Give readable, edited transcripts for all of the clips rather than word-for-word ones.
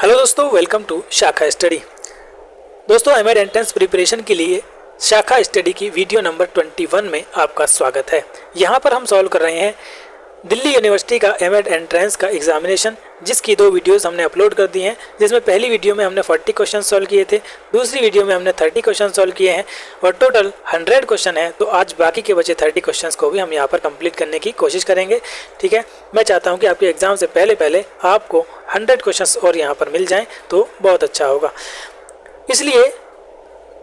Hello दोस्तों, welcome to शाखा study. दोस्तों, एमएड एंट्रेंस प्रिपरेशन के लिए शाखा स्टडी की वीडियो नंबर 21 में आपका स्वागत है। यहाँ पर हम सॉल्व कर रहे हैं दिल्ली यूनिवर्सिटी का एमएड एंट्रेंस का एग्जामिनेशन, जिसकी 2 वीडियोस हमने अपलोड कर दी हैं। जिसमें पहली वीडियो में हमने 40 क्वेश्चन सॉल्व किए थे, दूसरी वीडियो में हमने 30 क्वेश्चन सॉल्व किए हैं और टोटल 100 क्वेश्चन है। तो आज बाकी के बचे 30 क्वेश्चन को भी हम यहाँ पर कंप्लीट करने की कोशिश करेंगे। ठीक है, मैं चाहता हूँ कि आपके एग्जाम से पहले आपको 100 क्वेश्चन और यहाँ पर मिल जाएँ तो बहुत अच्छा होगा। इसलिए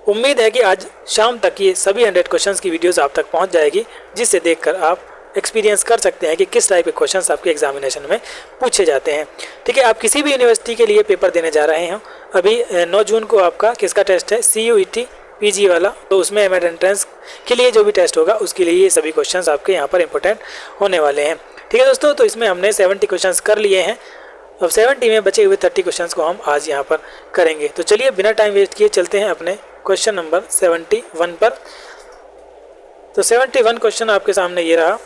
उम्मीद है कि आज शाम तक ये सभी 100 क्वेश्चंस की वीडियोस आप तक पहुंच जाएगी, जिससे देखकर आप एक्सपीरियंस कर सकते हैं कि किस टाइप के क्वेश्चंस आपके एग्जामिनेशन में पूछे जाते हैं। ठीक है, आप किसी भी यूनिवर्सिटी के लिए पेपर देने जा रहे हैं। अभी 9 जून को आपका किसका टेस्ट है? CUET PG वाला। तो उसमें एमएड एंट्रेंस के लिए जो भी टेस्ट होगा उसके लिए ये सभी क्वेश्चंस आपके यहाँ पर इंपॉर्टेंट होने वाले हैं। ठीक है दोस्तों, तो इसमें हमने 70 क्वेश्चन कर लिए हैं। अब 70 में बचे हुए 30 क्वेश्चन को हम आज यहाँ पर करेंगे। तो चलिए बिना टाइम वेस्ट किए चलते हैं अपने क्वेश्चन नंबर 71 पर। तो 71 क्वेश्चन आपके सामने ये रहा।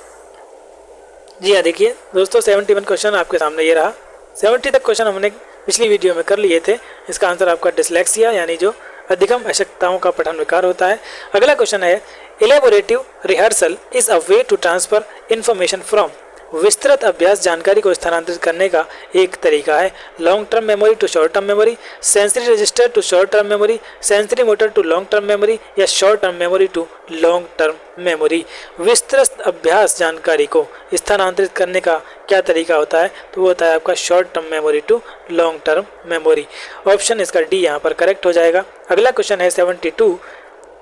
जी हाँ, देखिए दोस्तों, 71 क्वेश्चन आपके सामने ये रहा। 70 तक क्वेश्चन हमने पिछली वीडियो में कर लिए थे। इसका आंसर आपका डिसलेक्सिया यानी जो अधिगम अशक्तताओं का पठन विकार होता है। अगला क्वेश्चन है elaborative rehearsal is a way to transfer information from. विस्तृत अभ्यास जानकारी को स्थानांतरित करने का एक तरीका है। Long term memory to short term memory, sensory register to short term memory, sensory motor to long term memory या short term memory to long term memory. विस्तृत अभ्यास जानकारी को स्थानांतरित करने का क्या तरीका होता है? तो वो होता है आपका short term memory to long term memory. Option इसका डी यहाँ पर करेक्ट हो जाएगा। अगला क्वेश्चन है 72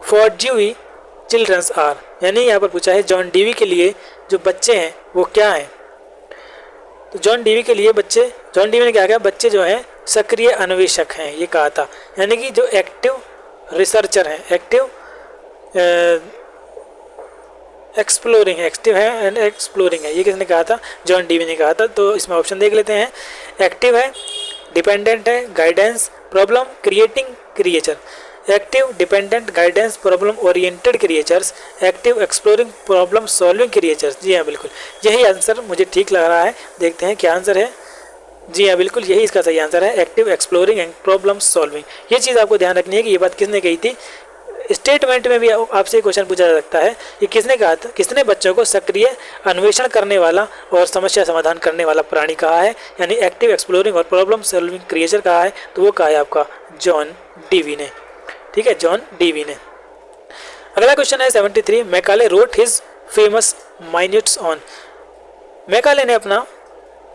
फॉर ड्यूई चिल्ड्रंस आर, यानी यहाँ पर पूछा है जॉन डीवी के लिए जो बच्चे हैं वो क्या हैं। तो जॉन डीवी के लिए बच्चे, जॉन डीवी ने क्या कहा? बच्चे जो हैं सक्रिय अन्वेषक हैं, ये कहा था। यानी कि जो एक्टिव रिसर्चर हैं, एक्टिव एक्सप्लोरिंग, एक्टिव है एंड एक्सप्लोरिंग है। ये किसने कहा था? जॉन डीवी ने कहा था। तो इसमें ऑप्शन देख लेते हैं। एक्टिव है, डिपेंडेंट है, guidance, problem creating creature. Active, dependent, guidance, problem oriented creatures, active, exploring, problem solving creatures. जी हाँ, बिल्कुल यही आंसर मुझे ठीक लग रहा है। देखते हैं क्या आंसर है। जी हाँ, बिल्कुल यही इसका सही आंसर है, active, exploring and problem solving. ये चीज़ आपको ध्यान रखनी है कि ये बात किसने कही थी। स्टेटमेंट में भी आपसे क्वेश्चन पूछा जा सकता है कि किसने कहा था, किसने बच्चों को सक्रिय अन्वेषण करने वाला और समस्या समाधान करने वाला प्राणी कहा है, यानी एक्टिव, एक्सप्लोरिंग और प्रॉब्लम सॉल्विंग क्रिएचर कहा है। तो वो कहा है आपका जॉन डीवी ने। ठीक है, जॉन डीवी ने। अगला क्वेश्चन है 73 Macaulay road his famous minutes on. Macaulay ने अपना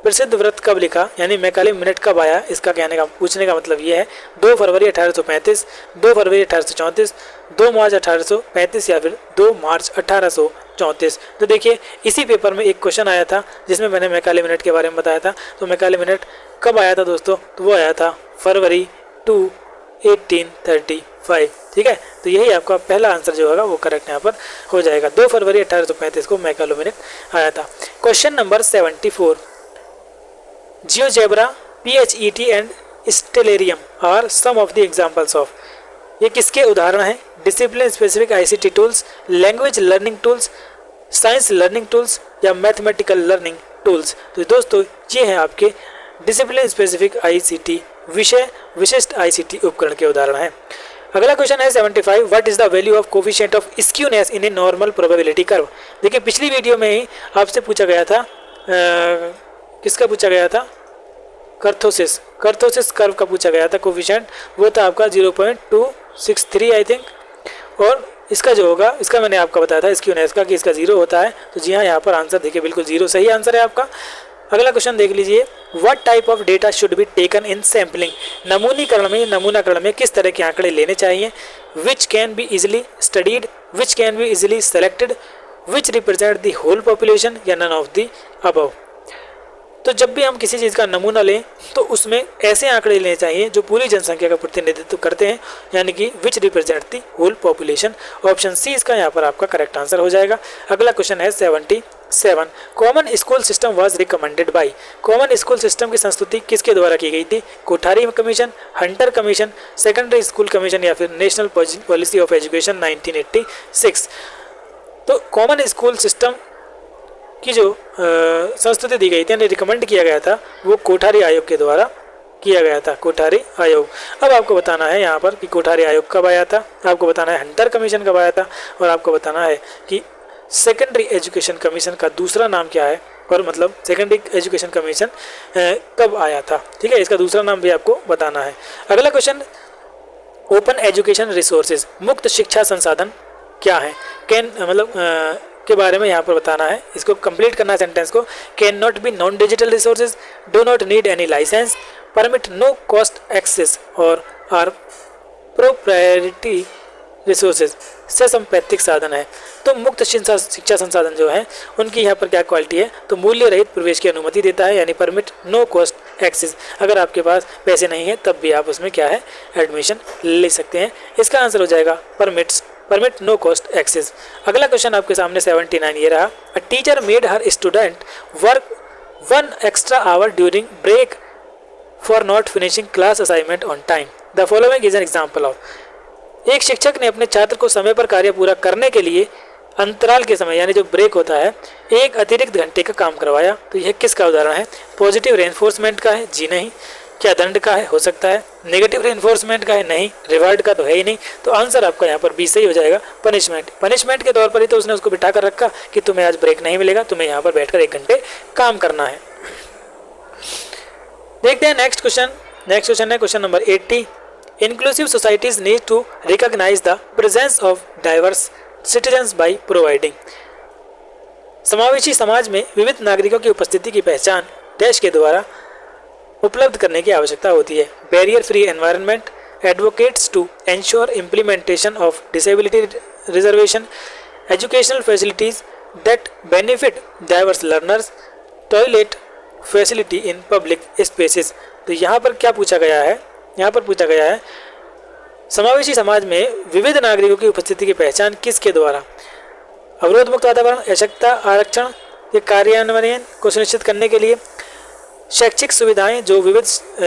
प्रसिद्ध व्रत कब लिखा, यानी मैकाले मिनट कब आया? इसका कहने का, पूछने का मतलब ये है 2 फरवरी 1835, 2 फरवरी 1834, 2 मार्च 1835 या फिर 2 मार्च 1834। तो देखिए इसी पेपर में एक क्वेश्चन आया था जिसमें मैंने मैकाले मिनट के बारे में बताया था। तो मैकाले मिनट कब आया था दोस्तों? तो वो आया था फरवरी 2, 1835। ठीक है, तो यही आपका पहला आंसर जो होगा वो करेक्ट यहाँ पर हो जाएगा। 2 फरवरी 1835 को मैकाले मिनट आया था। Question number 74 GeoGebra, PHET and Stellarium are some of the examples of. ये किसके उदाहरण हैं? Discipline specific ICT tools, language learning tools, science learning tools या मैथमेटिकल लर्निंग टूल्स। तो दोस्तों ये हैं आपके डिसिप्लिन स्पेसिफिक ICT विषय विशिष्ट ICT उपकरण के उदाहरण हैं। अगला क्वेश्चन है 75 what is the value of coefficient of skewness in a normal probability curve. देखिए पिछली वीडियो में ही आपसे पूछा गया था, किसका पूछा गया था? कर्थोसिस कर्व का पूछा गया था कोफिशिएंट। वो था आपका 0.263 आई थिंक। और इसका जो होगा, इसका मैंने आपका बताया था स्क्यूनेस का कि इसका 0 होता है। तो जी हाँ, यहाँ पर आंसर देखिए बिल्कुल 0 सही आंसर है आपका। अगला क्वेश्चन देख लीजिए what type of data should be taken in sampling. नमूनाकरण में किस तरह के आंकड़े लेने चाहिए? Which can be easily studied, which can be easily selected, which represent the whole population या नन ऑफ द अबव। तो जब भी हम किसी चीज़ का नमूना लें तो उसमें ऐसे आंकड़े लेने चाहिए जो पूरी जनसंख्या का प्रतिनिधित्व करते हैं, यानी कि which represent the whole population. Option C इसका यहाँ पर आपका करेक्ट आंसर हो जाएगा। अगला क्वेश्चन है 77 common school system was recommended by. Common school system की संस्तुति किसके द्वारा की गई थी? Kothari commission, Hunter commission, secondary school commission या फिर नेशनल पॉलिसी ऑफ एजुकेशन 1986। तो कॉमन स्कूल सिस्टम की जो संस्तुति दी गई थी, रिकमेंड किया गया था, वो कोठारी आयोग के द्वारा किया गया था? कोठारी आयोग। अब आपको बताना है यहाँ पर कि कोठारी आयोग कब आया था, आपको बताना है हंटर कमीशन कब आया था, और आपको बताना है कि सेकेंडरी एजुकेशन कमीशन का दूसरा नाम क्या है, और मतलब सेकेंडरी एजुकेशन कमीशन कब आया था। ठीक है, इसका दूसरा नाम भी आपको बताना है। अगला क्वेश्चन, ओपन एजुकेशन रिसोर्सेज, मुक्त शिक्षा संसाधन क्या है? कैन मतलब के बारे में यहाँ पर बताना है। इसको कंप्लीट करना है सेंटेंस को। Can not be non digital resources, do not need any licence, permit no cost access, और आर प्रोप्राइटरी रिसोर्सेज, से संपैतिक साधन है। तो मुक्त शिक्षा संसाधन जो है उनकी यहाँ पर क्या क्वालिटी है? तो मूल्य रहित प्रवेश की अनुमति देता है, यानी परमिट नो कॉस्ट एक्सेस। अगर आपके पास पैसे नहीं है तब भी आप उसमें क्या है, एडमिशन ले सकते हैं। इसका आंसर हो जाएगा परमिट नो कॉस्ट एक्सेस। अगला क्वेश्चन आपके सामने 79 ये रहा, a teacher made her student work 1 extra hour during break for not finishing class assignment on time, the following is an example of. एक शिक्षक ने अपने छात्र को समय पर कार्य पूरा करने के लिए अंतराल के समय यानी जो ब्रेक होता है एक अतिरिक्त घंटे का काम करवाया। तो यह किसका उदाहरण है? पॉजिटिव रेनफोर्समेंट का है? जी नहीं। क्या दंड का है? हो सकता है। नेगेटिव रेनफोर्समेंट का है? नहीं। रिवार्ड का तो है ही नहीं। तो आंसर आपका यहाँ पर बी सही हो जाएगा, पनिशमेंट। पनिशमेंट के तौर पर ही तो उसने उसको बिठा कर रखा कि तुम्हें आज ब्रेक नहीं मिलेगा, तुम्हें यहाँ पर बैठकर 1 घंटे काम करना है। देखते हैं नेक्स्ट क्वेश्चन। नेक्स्ट क्वेश्चन है question number 80, inclusive societies need to recognise the presence of diverse citizens by providing. समावेशी समाज में विविध नागरिकों की उपस्थिति की पहचान देश के द्वारा उपलब्ध करने की आवश्यकता होती है। Barrier free environment, advocates to ensure implementation of disability reservation, educational facilities that benefit diverse learners, toilet facility in public spaces. तो यहाँ पर क्या पूछा गया है? यहाँ पर पूछा गया है समावेशी समाज में विविध नागरिकों की उपस्थिति की पहचान किसके द्वारा? अवरोध मुक्त वातावरण, आवश्यकता आरक्षण के कार्यान्वयन को सुनिश्चित करने के लिए, शैक्षिक सुविधाएं जो विविध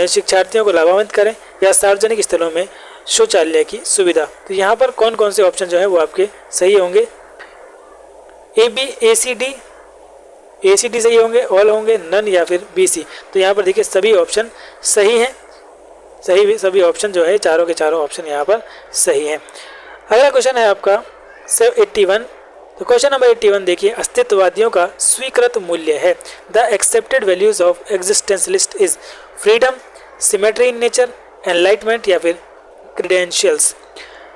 शिक्षार्थियों को लाभान्वित करें, या सार्वजनिक स्थलों में शौचालय की सुविधा। तो यहाँ पर कौन कौन से ऑप्शन जो है वो आपके सही होंगे? A B A C D सही होंगे, ऑल होंगे, नन, या फिर बी सी। तो यहाँ पर देखिए सभी ऑप्शन सही हैं, सभी ऑप्शन जो है चारों के चारों ऑप्शन यहाँ पर सही हैं। अगला क्वेश्चन है आपका 81। तो क्वेश्चन नंबर 81 देखिए, अस्तित्ववादियों का स्वीकृत मूल्य है। The accepted values of existentialist is freedom, symmetry in nature, enlightenment, या फिर क्रीडेंशियल्स।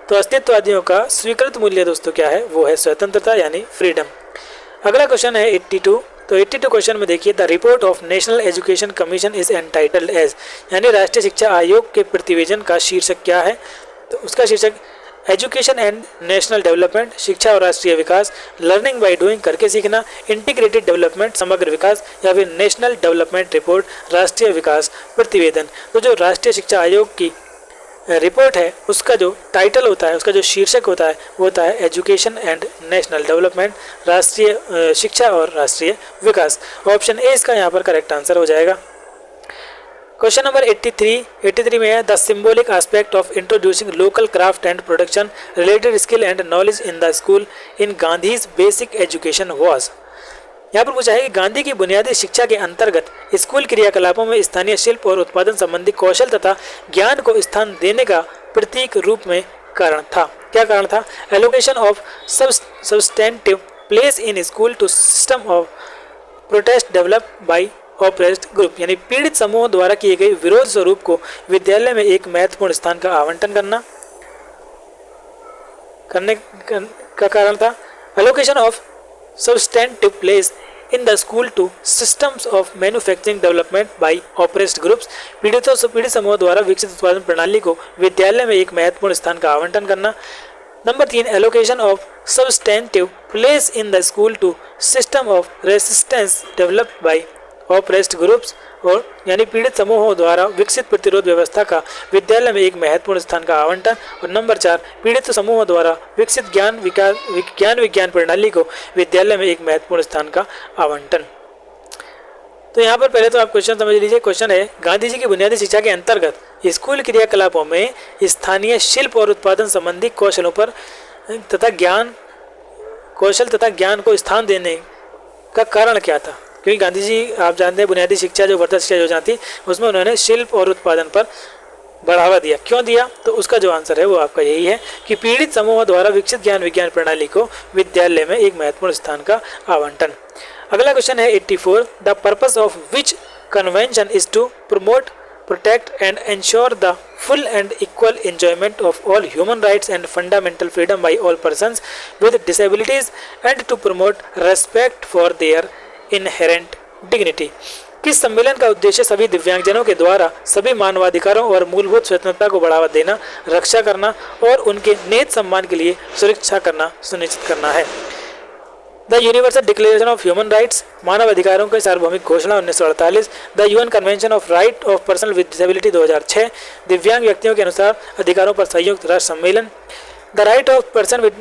तो अस्तित्ववादियों का स्वीकृत मूल्य दोस्तों क्या है? वो है स्वतंत्रता यानी फ्रीडम। अगला क्वेश्चन है 82। तो 82 क्वेश्चन में देखिए, the report of national education commission is entitled as, यानी राष्ट्रीय शिक्षा आयोग के प्रतिवेदन का शीर्षक क्या है? तो उसका शीर्षक एजुकेशन एंड नेशनल डेवलपमेंट, शिक्षा और राष्ट्रीय विकास, लर्निंग बाय डूइंग, करके सीखना, इंटीग्रेटेड डेवलपमेंट, समग्र विकास, या फिर नेशनल डेवलपमेंट रिपोर्ट, राष्ट्रीय विकास प्रतिवेदन। तो जो राष्ट्रीय शिक्षा आयोग की रिपोर्ट है उसका जो टाइटल होता है, उसका जो शीर्षक होता है वो होता है एजुकेशन एंड नेशनल डेवलपमेंट, राष्ट्रीय शिक्षा और राष्ट्रीय विकास। ऑप्शन ए इसका यहाँ पर करेक्ट आंसर हो जाएगा। क्वेश्चन नंबर 83 में है, the symbolic aspect of introducing local craft and production related skill and knowledge in the school in Gandhi's basic education was. यहाँ पर पूछा है कि गांधी की बुनियादी शिक्षा के अंतर्गत स्कूल क्रियाकलापों में स्थानीय शिल्प और उत्पादन संबंधी कौशल तथा ज्ञान को स्थान देने का प्रतीक रूप में कारण था। क्या कारण था? Allocation of substantive place in school to system of protest develop by oppressed group, यानी पीड़ित समूहों द्वारा किए गए विरोध स्वरूप को विद्यालय में एक महत्वपूर्ण स्थान का आवंटन करने का कारण था। Allocation of substantive place in the school to systems of manufacturing development by oppressed groups, पीड़ित समूह द्वारा विकसित उत्पादन प्रणाली को विद्यालय में एक महत्वपूर्ण स्थान का आवंटन करना। Number 3, allocation of substantive place in the school to system of resistance developed by oppressed groups, और यानी पीड़ित समूहों द्वारा विकसित प्रतिरोध व्यवस्था का विद्यालय में एक महत्वपूर्ण स्थान का आवंटन। और नंबर 4, पीड़ित समूहों द्वारा विकसित ज्ञान विज्ञान प्रणाली को विद्यालय में एक महत्वपूर्ण स्थान का आवंटन। तो यहाँ पर पहले तो आप क्वेश्चन समझ लीजिए। क्वेश्चन है, गांधी जी की बुनियादी शिक्षा के अंतर्गत स्कूल क्रियाकलापों में स्थानीय शिल्प और उत्पादन संबंधी कौशल तथा ज्ञान को स्थान देने का कारण क्या था? क्योंकि गांधी जी आप जानते हैं बुनियादी शिक्षा जो वर्तक शिक्षा योजना थी उसमें उन्होंने शिल्प और उत्पादन पर बढ़ावा दिया। क्यों दिया? तो उसका जो आंसर है वो आपका यही है कि पीड़ित समूह द्वारा विकसित ज्ञान विज्ञान प्रणाली को विद्यालय में एक महत्वपूर्ण स्थान का आवंटन। अगला क्वेश्चन है 84, the purpose of which convention is to promote, protect and ensure the full and equal enjoyment of all human rights and fundamental freedom by all persons with disabilities and to promote respect for their inherent dignity। किस सम्मेलन का उद्देश्य सभी दिव्यांगजनों के द्वारा सभी मानवाधिकारों और मूलभूत स्वतंत्रता को बढ़ावा देना, रक्षा करना और उनके निहित सम्मान के लिए सुरक्षा करना सुनिश्चित करना है। The universal declaration of human rights, मानव अधिकारों की सार्वभौमिक घोषणा 1948, the UN convention of right of person with disability 2006, दिव्यांग व्यक्तियों के अनुसार अधिकारों पर संयुक्त राष्ट्र सम्मेलन, the right of person with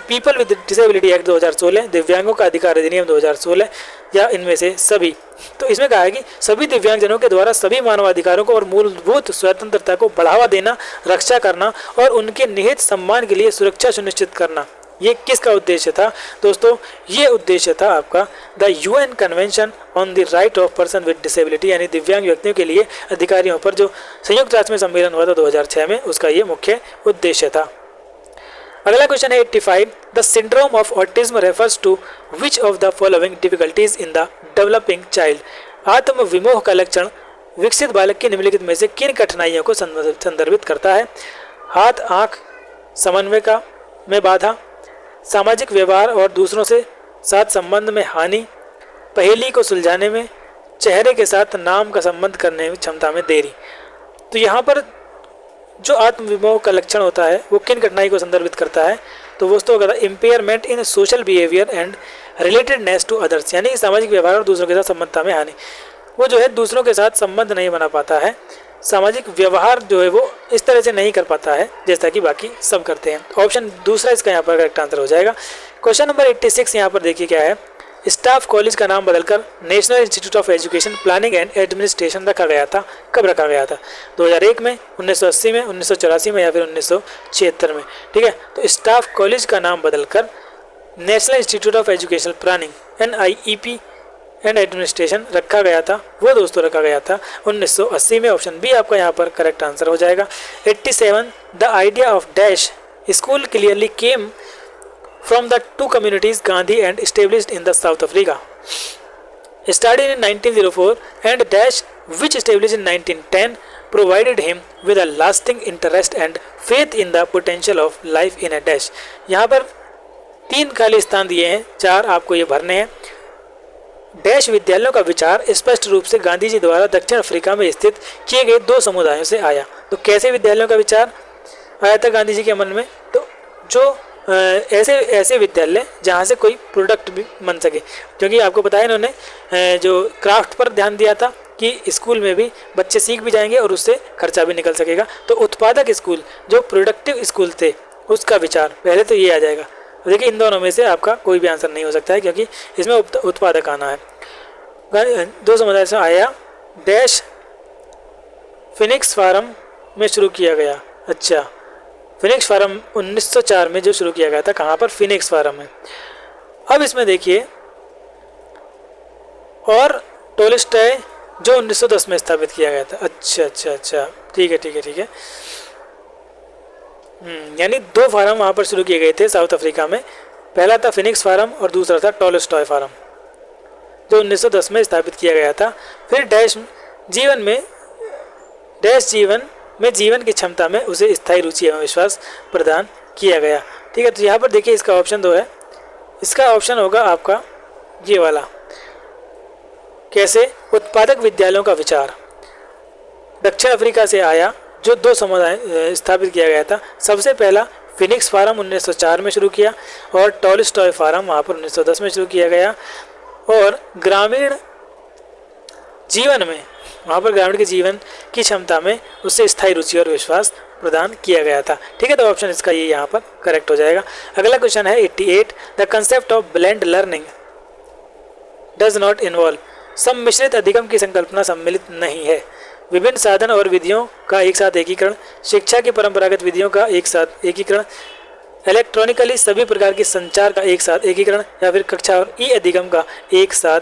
people with disability act 2016, दिव्यांगों का अधिकार अधिनियम 2016, या इनमें से सभी। तो इसमें कहा है कि सभी दिव्यांगजनों के द्वारा सभी मानवाधिकारों को और मूलभूत स्वतंत्रता को बढ़ावा देना, रक्षा करना और उनके निहित सम्मान के लिए सुरक्षा सुनिश्चित करना। ये किसका उद्देश्य था दोस्तों? ये उद्देश्य था आपका the UN convention on the right of person with disability, यानी दिव्यांग व्यक्तियों के लिए अधिकारियों पर जो संयुक्त राष्ट्र में सम्मेलन हुआ था 2006 में, उसका ये मुख्य उद्देश्य था। अगला क्वेश्चन है 85, the syndrome of autism refers to which of the following difficulties in the developing child. आत्म विमोह का लक्षण विकसित बालक की निम्नलिखित में से किन कठिनाइयों को संदर्भित करता है? हाथ आंख समन्वय का में बाधा, सामाजिक व्यवहार और दूसरों से साथ संबंध में हानि, पहेली को सुलझाने में, चेहरे के साथ नाम का संबंध करने में क्षमता में देरी। तो यहाँ पर जो आत्मविमोह का लक्षण होता है वो किन कठिनाई को संदर्भित करता है? तो दोस्तों अगर impairment in social behaviour and relatedness to others, यानी सामाजिक व्यवहार और दूसरों के साथ संबंधता में हानि। वो जो है दूसरों के साथ संबंध नहीं बना पाता है, सामाजिक व्यवहार जो है वो इस तरह से नहीं कर पाता है जैसा कि बाकी सब करते हैं। ऑप्शन दूसरा इसका यहाँ पर करेक्ट आंसर हो जाएगा। क्वेश्चन नंबर 86 यहाँ पर देखिए क्या है, स्टाफ कॉलेज का नाम बदलकर national institute of education planning and administration रखा गया था। कब रखा गया था? 2001 में, 1980 में, 1984 में या फिर 1976 में। ठीक है, तो स्टाफ कॉलेज का नाम बदलकर national institute of education planning NIEP and administration रखा गया था। वो दोस्तों रखा गया था 1980 में। ऑप्शन बी आपका यहाँ पर करेक्ट आंसर हो जाएगा। 87, the idea of dash school clearly came from the two communities Gandhi and established in the South Africa, started in 1904 and dash which established in 1910 provided him with a lasting interest and faith in the potential of life in a dash। यहाँ पर 3 खाली स्थान दिए हैं, 4 आपको ये भरने हैं। डैश विद्यालयों का विचार स्पष्ट रूप से गांधी जी द्वारा दक्षिण अफ्रीका में स्थित किए गए 2 समुदायों से आया। तो कैसे विद्यालयों का विचार आया था गांधी जी के मन में? तो जो ऐसे विद्यालय जहाँ से कोई प्रोडक्ट भी बन सके, क्योंकि आपको पता है इन्होंने जो क्राफ्ट पर ध्यान दिया था कि स्कूल में भी बच्चे सीख भी जाएंगे और उससे खर्चा भी निकल सकेगा। तो उत्पादक स्कूल, जो प्रोडक्टिव स्कूल थे, उसका विचार पहले तो ये आ जाएगा। देखिए इन दोनों में से आपका कोई भी आंसर नहीं हो सकता है क्योंकि इसमें उत्पादक आना है। 2 समुदाय से आया, डैश फिनिक्स फार्म में शुरू किया गया। अच्छा, फिनिक्स फार्म 1904 में जो शुरू किया गया था, कहाँ पर? फिनिक्स फार्म में। अब इसमें देखिए, और टोल्स्टॉय जो 1910 में स्थापित किया गया था। अच्छा, ठीक है। यानी 2 फार्म वहाँ पर शुरू किए गए थे साउथ अफ्रीका में। पहला था फिनिक्स फार्म और दूसरा था टोल्स्टॉय फार्म जो 1910 में स्थापित किया गया था। फिर डैश जीवन में जीवन की क्षमता में उसे स्थायी रुचि एवं विश्वास प्रदान किया गया। ठीक है, तो यहाँ पर देखिए इसका ऑप्शन 2 है। इसका ऑप्शन होगा आपका ये वाला। कैसे? उत्पादक विद्यालयों का विचार दक्षिण अफ्रीका से आया, जो 2 समुदाय स्थापित किया गया था। सबसे पहला फिनिक्स फार्म 1904 में शुरू किया और टोल्स्टॉय फार्म वहाँ पर 1910 में शुरू किया गया। और ग्रामीण जीवन में, वहाँ पर ग्रामीण के जीवन की क्षमता में उससे स्थायी रुचि और विश्वास प्रदान किया गया था। ठीक है, तो ऑप्शन इसका ये यहाँ पर करेक्ट हो जाएगा। अगला क्वेश्चन है 88, the concept of blend learning does not involve. सम्मिश्रित अधिगम की संकल्पना सम्मिलित नहीं है। विभिन्न साधन और विधियों का एक साथ एकीकरण, शिक्षा की परंपरागत विधियों का एक साथ एकीकरण, इलेक्ट्रॉनिकली सभी प्रकार की संचार का एक साथ एकीकरण, या फिर कक्षा और ई अधिगम का एक साथ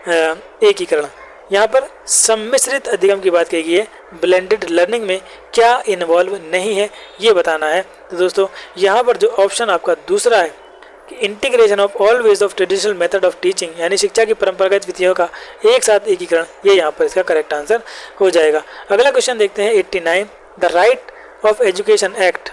एकीकरण। यहाँ पर सम्मिश्रित अधिगम की बात कही गई है। ब्लेंडेड लर्निंग में क्या इन्वॉल्व नहीं है ये बताना है। तो दोस्तों यहाँ पर जो ऑप्शन आपका दूसरा है कि integration of all ways of traditional method of teaching, यानी शिक्षा की परंपरागत विधियों का एक साथ एकीकरण, ये यहाँ पर इसका करेक्ट आंसर हो जाएगा। अगला क्वेश्चन देखते हैं 89। The right of education act,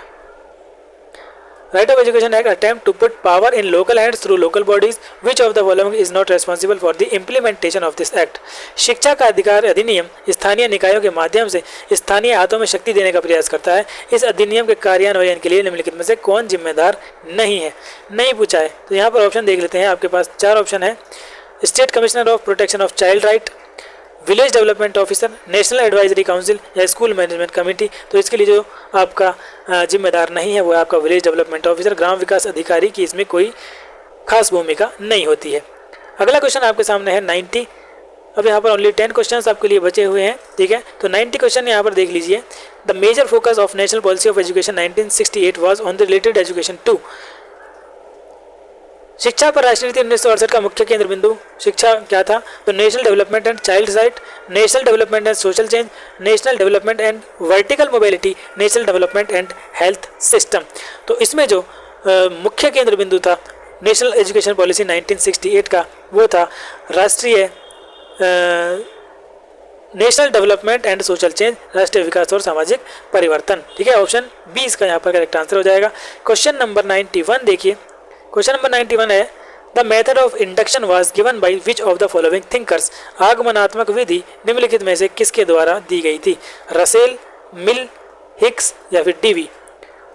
Right of Education Act attempt to put power in local hands through local bodies. Which of the following is not responsible for the implementation of this act? शिक्षा का अधिकार अधिनियम स्थानीय निकायों के माध्यम से स्थानीय हाथों में शक्ति देने का प्रयास करता है। इस अधिनियम के कार्यान्वयन के लिए निम्नलिखित में से कौन जिम्मेदार नहीं है? नहीं पूछा है, तो यहाँ पर ऑप्शन देख लेते हैं। आपके पास 4 ऑप्शन है। State commissioner of protection of child right, village development officer, national advisory council या स्कूल मैनेजमेंट कमेटी। तो इसके लिए जो आपका जिम्मेदार नहीं है वो आपका विलेज डेवलपमेंट ऑफिसर, ग्राम विकास अधिकारी की इसमें कोई खास भूमिका नहीं होती है। अगला क्वेश्चन आपके सामने है 90। अब यहाँ पर ओनली 10 क्वेश्चन आपके लिए बचे हुए हैं, ठीक है। तो 90 क्वेश्चन यहाँ पर देख लीजिए। The major focus of national policy of education 1968 was on the related education to. शिक्षा पर राष्ट्रीय नीति 1968 का मुख्य केंद्र बिंदु शिक्षा क्या था? तो national development and child right, national development and social change, national development and vertical mobility, national development and health system. तो इसमें जो मुख्य केंद्र बिंदु था नेशनल एजुकेशन पॉलिसी 1968 का, वो था राष्ट्रीय national development and social change, राष्ट्रीय विकास और सामाजिक परिवर्तन, ठीक है। ऑप्शन 20 का यहाँ पर करेक्ट आंसर हो जाएगा। क्वेश्चन नंबर 91 देखिए। क्वेश्चन नंबर 91 है the method of induction was given by which of the following thinkers. आगमनात्मक विधि निम्नलिखित में से किसके द्वारा दी गई थी? रसेल, मिल, हिक्स या फिर डीवी।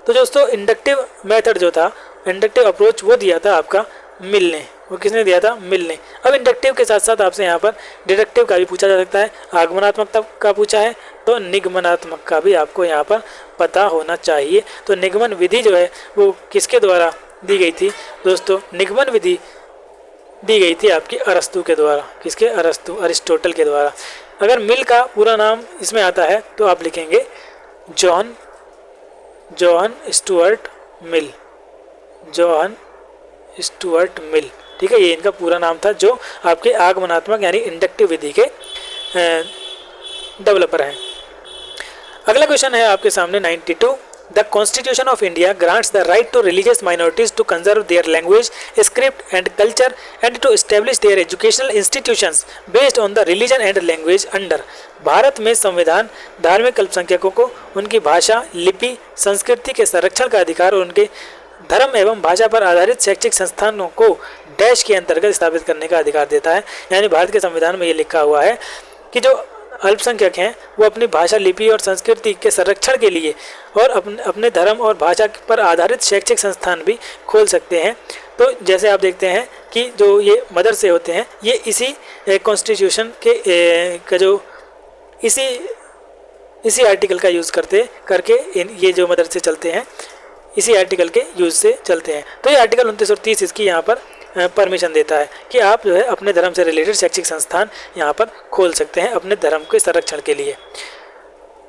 तो दोस्तों इंडक्टिव मेथड जो था, इंडक्टिव अप्रोच, वो दिया था आपका मिल ने। वो किसने दिया था? मिल ने। अब इंडक्टिव के साथ साथ आपसे यहाँ पर डिडक्टिव का भी पूछा जा सकता है, आगमनात्मक का पूछा है, तो निगमनात्मक का भी आपको यहाँ पर पता होना चाहिए। तो निगमन विधि जो है वो किसके द्वारा दी गई थी? दोस्तों निगमन विधि दी गई थी आपकी अरस्तु के द्वारा। किसके? अरस्तु, अरिस्टोटल के द्वारा। अगर मिल का पूरा नाम इसमें आता है तो आप लिखेंगे John Stuart Mill, John Stuart Mill, ठीक है। ये इनका पूरा नाम था, जो आपके आगमनात्मक यानी इंडक्टिव विधि के डेवलपर हैं। अगला क्वेश्चन है आपके सामने 92। The Constitution of India grants the right to religious minorities to conserve their language, script and culture and to establish their educational institutions based on the religion and language under। Bharat में संविधान धार्मिक अल्पसंख्यकों को उनकी भाषा, लिपि, संस्कृति के संरक्षण का अधिकार और उनके धर्म एवं भाषा पर आधारित शैक्षिक संस्थानों को डैश के अंतर्गत स्थापित करने का अधिकार देता है। यानी भारत के संविधान में ये लिखा हुआ है कि जो अल्पसंख्यक हैं वो अपनी भाषा, लिपि और संस्कृति के संरक्षण के लिए और अपने धर्म और भाषा पर आधारित शैक्षिक संस्थान भी खोल सकते हैं। तो जैसे आप देखते हैं कि जो ये मदरसे होते हैं ये इसी कॉन्स्टिट्यूशन के जो इसी आर्टिकल का यूज़ करके ये जो मदरसे चलते हैं इसी आर्टिकल के यूज़ से चलते हैं। तो ये आर्टिकल 29 और 30 इसकी यहाँ पर परमिशन देता है कि आप जो है अपने धर्म से रिलेटेड शैक्षिक संस्थान यहाँ पर खोल सकते हैं अपने धर्म के संरक्षण के लिए।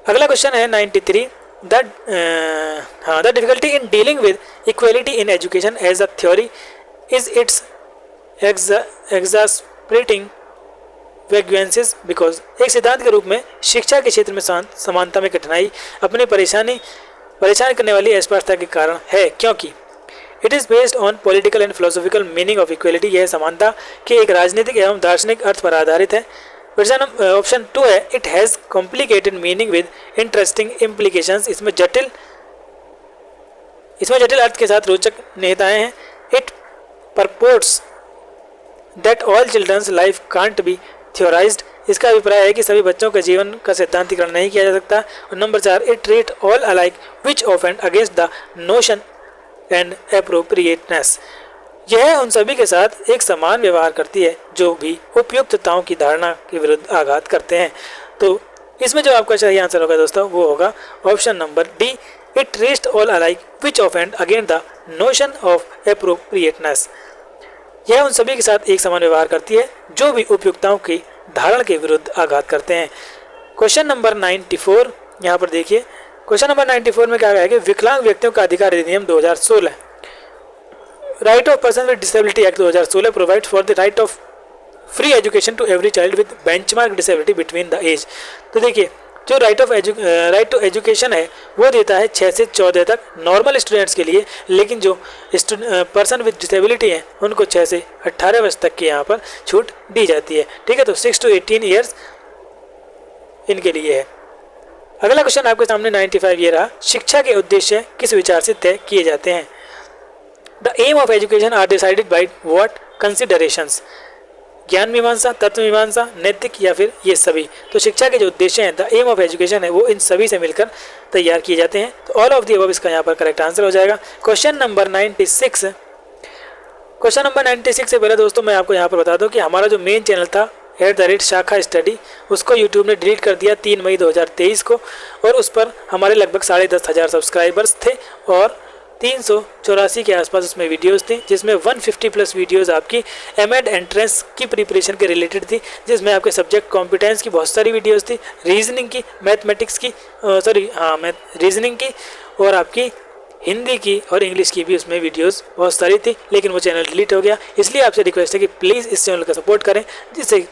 अगला क्वेश्चन है 93। The difficulty in dealing with equality in education as a theory is its exasperating vaguenesses because. एक सिद्धांत के रूप में शिक्षा के क्षेत्र में समानता में कठिनाई अपनी परेशान करने वाली अस्पष्टता के कारण है, क्योंकि it is based on political and philosophical meaning of equality. यह समानता के एक राजनीतिक एवं दार्शनिक अर्थ पर आधारित है। ऑप्शन 2 है it has complicated meaning with interesting implications. इसमें जटिल अर्थ के साथ रोचक निहिताएं हैं। It purports that all childrens life can't be theorised. इसका अभिप्राय है कि सभी बच्चों के जीवन का सिद्धांतीकरण नहीं किया जा सकता। और number 4 it treat all alike which offend against the notion and appropriateness. यह उन सभी के साथ एक समान व्यवहार करती है जो भी उपयुक्तताओं की धारणा के विरुद्ध आघात करते हैं। तो इसमें जो आपका सही आंसर होगा दोस्तों वो होगा option number D, it treats all alike which offend against the notion of appropriateness. यह उन सभी के साथ एक समान व्यवहार करती है जो भी उपयुक्तताओं की धारणा के विरुद्ध आघात करते हैं। क्वेश्चन नंबर 94 यहाँ पर देखिए। क्वेश्चन नंबर 94 में क्या कहा है कि विकलांग व्यक्तियों का अधिकार अधिनियम 2016 right of person with disability act 2016 provide for the right of free education to every child with benchmark disability between the age. तो देखिए जो राइट टू एजुकेशन है वो देता है 6 से 14 तक नॉर्मल स्टूडेंट्स के लिए, लेकिन जो पर्सन विद डिसेबिलिटी है उनको 6 से 18 वर्ष तक की यहाँ पर छूट दी जाती है। ठीक है, तो 6 to 18 ईयर्स इनके लिए है। अगला क्वेश्चन आपके सामने 95 ये रहा, शिक्षा के उद्देश्य किस विचार से तय किए जाते हैं। The aim of education are decided by what considerations, ज्ञान मीमांसा, तत्व मीमांसा, नैतिक या फिर ये सभी। तो शिक्षा के जो उद्देश्य हैं, द एम ऑफ एजुकेशन है, वो इन सभी से मिलकर तैयार किए जाते हैं। तो ऑल ऑफ दी अबव इसका यहाँ पर करेक्ट आंसर हो जाएगा। क्वेश्चन नंबर 96 से पहले दोस्तों मैं आपको यहाँ पर बता दूं कि हमारा जो मेन चैनल था @शाखा स्टडी, उसको यूट्यूब ने डिलीट कर दिया 3 मई 2023 को, और उस पर हमारे लगभग 10,500 सब्सक्राइबर्स थे और 384 के आसपास उसमें वीडियोस थी, जिसमें 150 प्लस वीडियोस आपकी एमएड एंट्रेंस की प्रिपरेशन के रिलेटेड थी, जिसमें आपके सब्जेक्ट कॉम्पिटेंस की बहुत सारी वीडियोस थी, रीजनिंग की, मैथमेटिक्स की, रीजनिंग की, और आपकी हिंदी की और इंग्लिश की भी उसमें वीडियोस बहुत सारी थी, लेकिन वो चैनल डिलीट हो गया। इसलिए आपसे रिक्वेस्ट है कि प्लीज़ इस चैनल का सपोर्ट करें, जिससे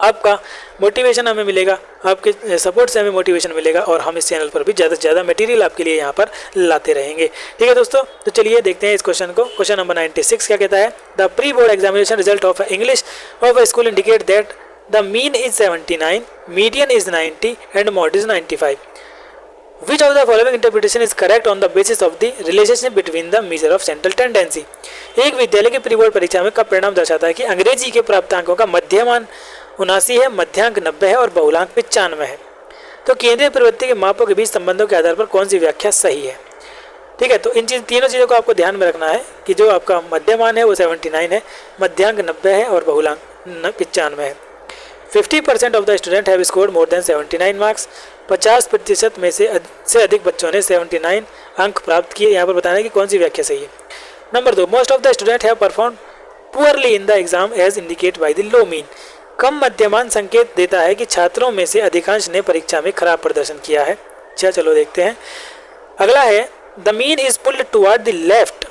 आपका मोटिवेशन हमें मिलेगा, आपके सपोर्ट से हमें मोटिवेशन मिलेगा और हम इस चैनल पर भी ज़्यादा से ज़्यादा मटेरियल आपके लिए यहाँ पर लाते रहेंगे। ठीक है दोस्तों, तो चलिए देखते हैं इस क्वेश्चन को। क्वेश्चन नंबर 96 क्या कहता है, the pre board examination result of English of a school indicate that the mean is 79, median is 90 and mod is 95। Which of the following interpretation is correct on the basis of the relationship between the measure of central tendency? एक विद्यालय की pre board परीक्षा में का परिणाम दर्शाता है कि अंग्रेजी के प्राप्तांकों का मध्यमान 79 है, मध्यांक 90 है और बहुलांक 95 है। तो केंद्रीय प्रवृत्ति के मापों के बीच संबंधों के आधार पर कौन सी व्याख्या सही है। ठीक है, तो इन तीनों चीज़ों को आपको ध्यान में रखना है कि जो आपका मध्यमान है वो 79 है, मध्यांक 90 है और बहुलांक 95 है। 50% of the student have scored more than 79 marks. 50% में से अधिक बच्चों ने 79 अंक प्राप्त किए। यहाँ पर बताना है कि कौन सी व्याख्या सही है। Number 2, most of the student have perform poorly in the exam as indicate by the low mean. कम मध्यमान संकेत देता है कि छात्रों में से अधिकांश ने परीक्षा में खराब प्रदर्शन किया है। अच्छा, चलो देखते हैं। अगला है the mean is pulled toward the left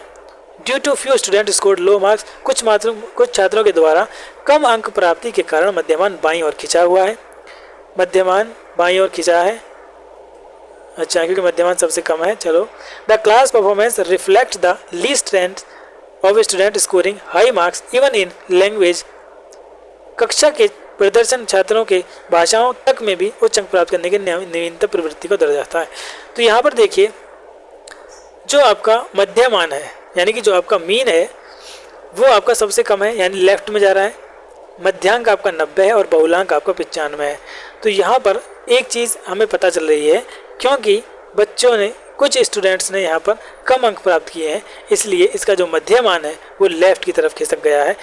due to few student scored low marks. कुछ छात्रों के द्वारा कम अंक प्राप्ति के कारण मध्यमान बाईं ओर खिंचा हुआ है। मध्यमान बाईं ओर खिंचा है, अच्छा, क्योंकि मध्यमान सबसे कम है। चलो, the class performance reflect the least trend of student scoring high marks even in language. कक्षा के प्रदर्शन छात्रों के भाषाओं तक में भी उच्च अंक प्राप्त करने की नवीनतम प्रवृत्ति को दर्शाता है। तो यहाँ पर देखिए, जो आपका मध्यमान है यानी कि जो आपका मीन है वो आपका सबसे कम है, यानी लेफ्ट में जा रहा है। मध्यांक आपका 90 है और बहुलांक आपका 95 है। तो यहाँ पर एक चीज़ हमें पता चल रही है, क्योंकि बच्चों ने, कुछ स्टूडेंट्स ने यहाँ पर कम अंक प्राप्त किए हैं, इसलिए इसका जो मध्यमान है वो लेफ्ट की तरफ खिसक गया है।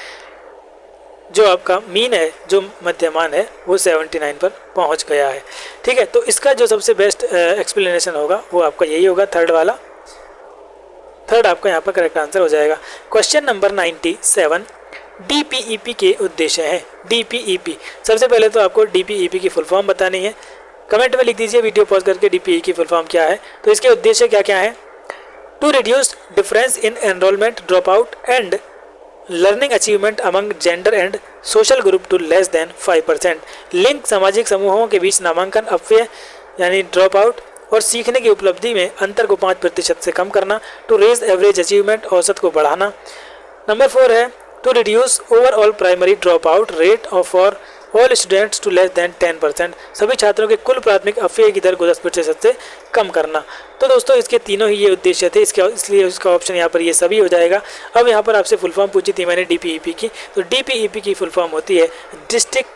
जो आपका मीन है, जो मध्यमान है, वो 79 पर पहुँच गया है। ठीक है, तो इसका जो सबसे बेस्ट एक्सप्लेनेशन होगा वो आपका यही होगा, थर्ड वाला। थर्ड आपका यहाँ पर करेक्ट आंसर हो जाएगा। क्वेश्चन नंबर 97, DPEP के उद्देश्य हैं। DPEP, सबसे पहले तो आपको DPEP की फुल फॉर्म बतानी है। कमेंट में लिख दीजिए वीडियो पॉज करके DPEP की फुल फॉर्म क्या है। तो इसके उद्देश्य क्या क्या है, to reduce difference in enrolment, drop out and learning achievement among gender and social group to less than 5%। लिंक सामाजिक समूहों के बीच नामांकन अपव्यय यानी ड्रॉप आउट और सीखने की उपलब्धि में अंतर को 5% से कम करना। टू रेज एवरेज अचीवमेंट, औसत को बढ़ाना। नंबर 4 है to reduce overall primary drop out rate for all students to less than 10%। सभी छात्रों के कुल प्राथमिक अपव्यय की दर को 10% से कम करना। तो दोस्तों इसके तीनों ही ये उद्देश्य थे, इसलिए इसका ऑप्शन यहाँ पर ये सभी हो जाएगा। अब यहाँ पर आपसे फुल फॉर्म पूछी थी मैंने DPEP की, तो DPEP की फुल फॉर्म होती है डिस्ट्रिक्ट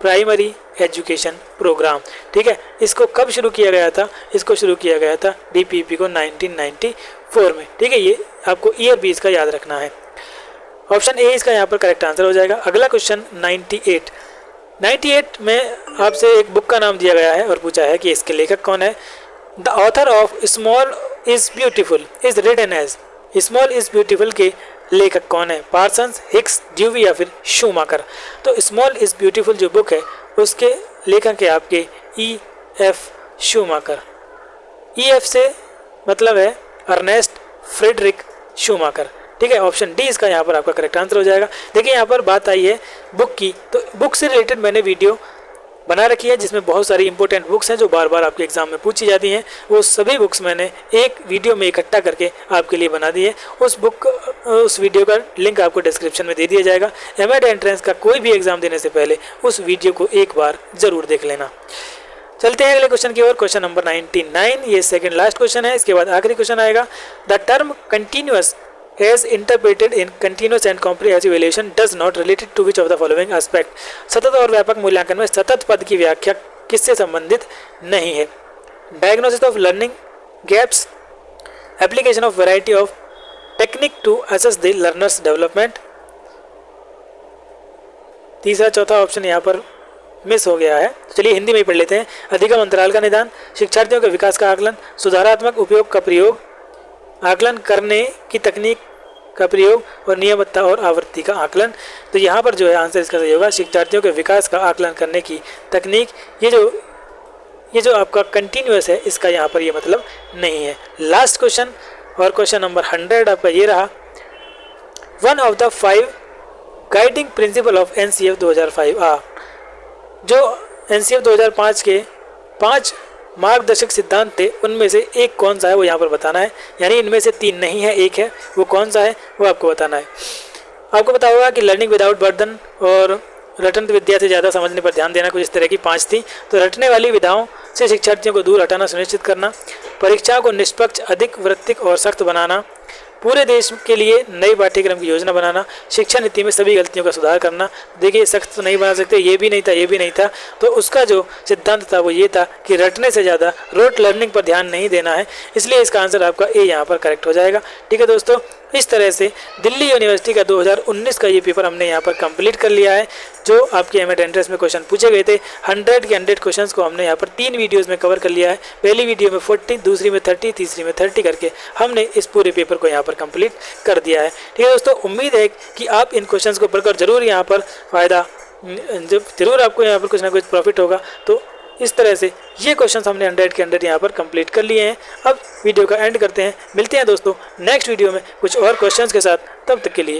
प्राइमरी एजुकेशन प्रोग्राम। ठीक है, इसको कब शुरू किया गया था, इसको शुरू किया गया था DPEP को 1994 में। ठीक है, ये आपको ईयर भी इसका याद रखना है। ऑप्शन ए इसका यहाँ पर करेक्ट आंसर हो जाएगा। अगला क्वेश्चन 98 में आपसे एक बुक का नाम दिया गया है और पूछा है कि इसके लेखक कौन है। The author of small is beautiful is written as. Small is beautiful के लेखक कौन है, पार्सन्स, हिक्स, ड्यूवी या फिर शूमाकर। तो स्मॉल इज ब्यूटीफुल जो बुक है उसके लेखक है आपके E.F. शूमाकर। E.F. से मतलब है अर्नेस्ट फ्रेडरिक शूमाकर। ठीक है, ऑप्शन डी इसका यहाँ पर आपका करेक्ट आंसर हो जाएगा। देखिए यहाँ पर बात आई है बुक की, तो बुक से रिलेटेड मैंने वीडियो बना रखी है जिसमें बहुत सारी इंपॉर्टेंट बुक्स हैं जो बार बार आपके एग्जाम में पूछी जाती हैं। वो सभी बुक्स मैंने एक वीडियो में इकट्ठा करके आपके लिए बना दी है। उस वीडियो का लिंक आपको डिस्क्रिप्शन में दे दिया जाएगा। एमएड एंट्रेंस का कोई भी एग्जाम देने से पहले उस वीडियो को एक बार ज़रूर देख लेना। चलते हैं अगले क्वेश्चन की ओर। क्वेश्चन नंबर 99, ये सेकंड लास्ट क्वेश्चन है। इसके बाद आखिरी क्वेश्चन आएगा। The term continuous as interpreted in continuous and comprehensive evaluation does not related to which of the following aspect। सतत और व्यापक मूल्यांकन में सतत पद की व्याख्या किससे संबंधित नहीं है? Diagnosis of learning gaps, application of variety of technique to assess the learners development. तीसरा चौथा ऑप्शन यहाँ पर मिस हो गया है। चलिए हिंदी में ही पढ़ लेते हैं। अधिगम अंतराल का निदान, शिक्षार्थियों के विकास का आकलन, सुधारात्मक उपयोग का प्रयोग, आकलन करने की तकनीक का प्रयोग और नियमितता और आवृत्ति का आकलन। तो यहाँ पर जो है आंसर इसका सही होगा शिक्षार्थियों के विकास का आकलन करने की तकनीक। ये जो आपका कंटिन्यूअस है इसका यहाँ पर ये मतलब नहीं है। लास्ट क्वेश्चन और क्वेश्चन नंबर 100 आपका ये रहा। One of the 5 guiding principle of NCF 2005 आ, जो NCF 2005 के 5 मार्गदर्शक सिद्धांत थे उनमें से एक कौन सा है वो यहाँ पर बताना है। यानी इनमें से 3 नहीं है, एक है, वो कौन सा है वो आपको बताना है। आपको पता होगा कि लर्निंग विदाउट बर्डन और रटंत विद्या से ज़्यादा समझने पर ध्यान देना, कुछ इस तरह की 5 थी। तो रटने वाली विधाओं से शिक्षार्थियों को दूर हटाना सुनिश्चित करना, परीक्षाओं को निष्पक्ष, अधिक वृत्तिक और सख्त बनाना, पूरे देश के लिए नई पाठ्यक्रम की योजना बनाना, शिक्षा नीति में सभी गलतियों का सुधार करना। देखिए सख्त तो नहीं बना सकते, ये भी नहीं था, ये भी नहीं था। तो उसका जो सिद्धांत था वो ये था कि रटने से ज़्यादा रोट लर्निंग पर ध्यान नहीं देना है। इसलिए इसका आंसर आपका ए यहाँ पर करेक्ट हो जाएगा। ठीक है दोस्तों, इस तरह से दिल्ली यूनिवर्सिटी का 2019 का ये पेपर हमने यहाँ पर कंप्लीट कर लिया है। जो आपके एमएड एंट्रेंस में क्वेश्चन पूछे गए थे 100 के 100 क्वेश्चंस को हमने यहाँ पर 3 वीडियोस में कवर कर लिया है। पहली वीडियो में 40, दूसरी में 30, तीसरी में 30 करके हमने इस पूरे पेपर को यहाँ पर कंप्लीट कर दिया है। ठीक है दोस्तों, उम्मीद है कि आप इन क्वेश्चंस को पढ़कर जरूर यहाँ पर फ़ायदा जरूर आपको यहाँ पर कुछ ना कुछ प्रॉफिट होगा। तो इस तरह से ये क्वेश्चंस हमने 100 के 100 यहाँ पर कंप्लीट कर लिए हैं। अब वीडियो का एंड करते हैं, मिलते हैं दोस्तों नेक्स्ट वीडियो में कुछ और क्वेश्चंस के साथ। तब तक के लिए